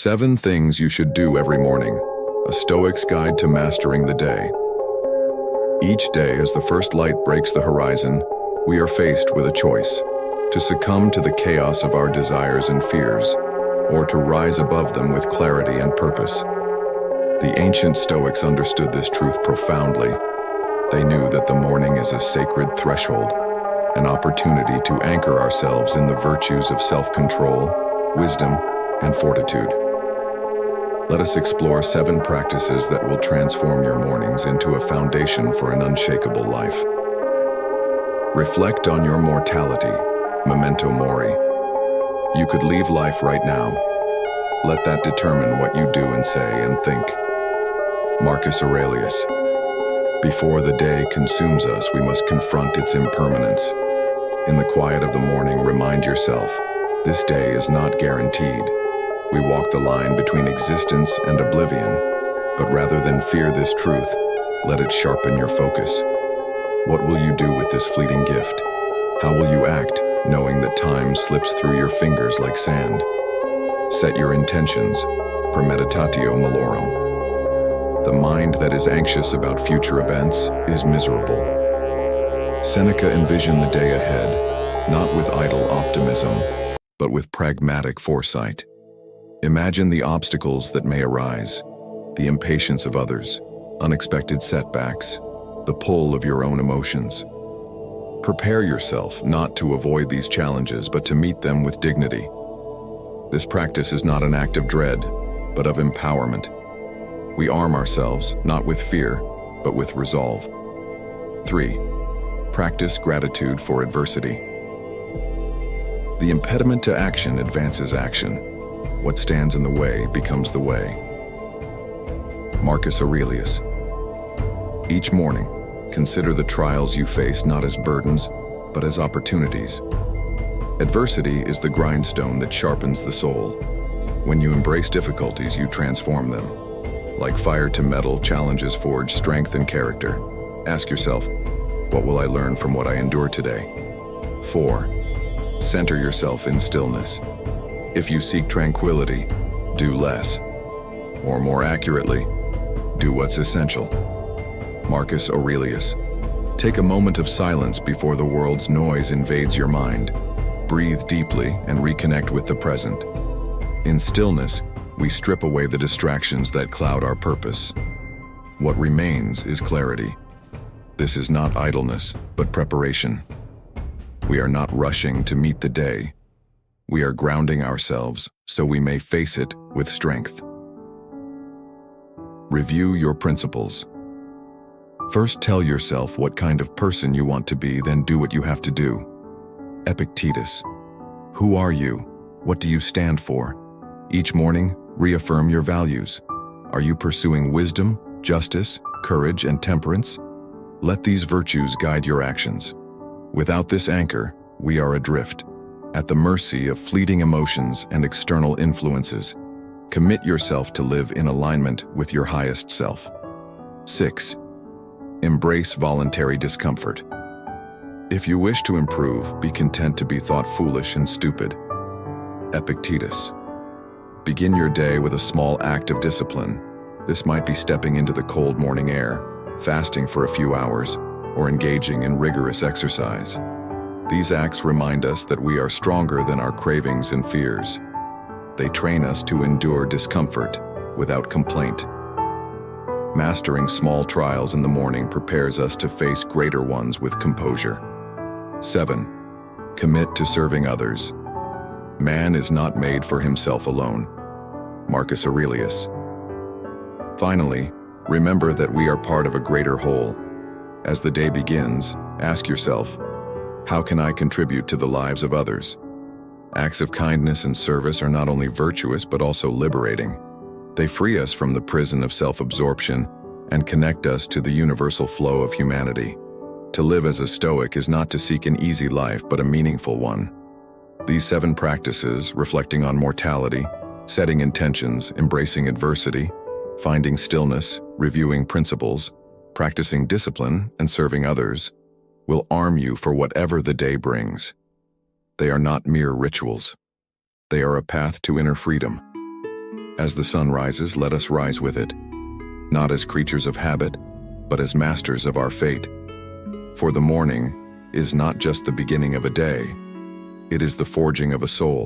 7 things you should do every morning. A Stoic's guide to mastering the day. Each day, as the first light breaks the horizon, we are faced with a choice: to succumb to the chaos of our desires and fears, or to rise above them with clarity and purpose. The ancient Stoics understood this truth profoundly. They knew that the morning is a sacred threshold, an opportunity to anchor ourselves in the virtues of self-control, wisdom, and fortitude. Let us explore 7 practices that will transform your mornings into a foundation for an unshakable life. Reflect on your mortality, memento mori. You could leave life right now. Let that determine what you do and say and think. Marcus Aurelius. Before the day consumes us, we must confront its impermanence. In the quiet of the morning, remind yourself, this day is not guaranteed. We walk the line between existence and oblivion, but rather than fear this truth, let it sharpen your focus. What will you do with this fleeting gift? How will you act, knowing that time slips through your fingers like sand? Set your intentions, premeditatio malorum. The mind that is anxious about future events is miserable. Seneca envisioned the day ahead, not with idle optimism, but with pragmatic foresight. Imagine the obstacles that may arise, the impatience of others, unexpected setbacks, the pull of your own emotions. Prepare yourself not to avoid these challenges, but to meet them with dignity. This practice is not an act of dread, but of empowerment. We arm ourselves, not with fear, but with resolve. 3. Practice gratitude for adversity. The impediment to action advances action. What stands in the way becomes the way. Marcus Aurelius. Each morning, consider the trials you face not as burdens, but as opportunities. Adversity is the grindstone that sharpens the soul. When you embrace difficulties, you transform them. Like fire to metal, challenges forge strength and character. Ask yourself, what will I learn from what I endure today? 4. Center yourself in stillness. If you seek tranquility, do less. Or more accurately, do what's essential. Marcus Aurelius. Take a moment of silence before the world's noise invades your mind. Breathe deeply and reconnect with the present. In stillness, we strip away the distractions that cloud our purpose. What remains is clarity. This is not idleness, but preparation. We are not rushing to meet the day. We are grounding ourselves so we may face it with strength. Review your principles. First, tell yourself what kind of person you want to be, then do what you have to do. Epictetus. Who are you? What do you stand for? Each morning, reaffirm your values. Are you pursuing wisdom, justice, courage, and temperance? Let these virtues guide your actions. Without this anchor, we are adrift, at the mercy of fleeting emotions and external influences. Commit yourself to live in alignment with your highest self. 6. Embrace voluntary discomfort. If you wish to improve, be content to be thought foolish and stupid. Epictetus. Begin your day with a small act of discipline. This might be stepping into the cold morning air, fasting for a few hours, or engaging in rigorous exercise. These acts remind us that we are stronger than our cravings and fears. They train us to endure discomfort without complaint. Mastering small trials in the morning prepares us to face greater ones with composure. 7. Commit to serving others. Man is not made for himself alone. Marcus Aurelius. Finally, remember that we are part of a greater whole. As the day begins, ask yourself, how can I contribute to the lives of others? Acts of kindness and service are not only virtuous but also liberating. They free us from the prison of self-absorption and connect us to the universal flow of humanity. To live as a Stoic is not to seek an easy life but a meaningful one. These 7 practices, reflecting on mortality, setting intentions, embracing adversity, finding stillness, reviewing principles, practicing discipline, and serving others, will arm you for whatever the day brings. They are not mere rituals. They are a path to inner freedom. As the sun rises, let us rise with it, not as creatures of habit, but as masters of our fate. For the morning is not just the beginning of a day, it is the forging of a soul.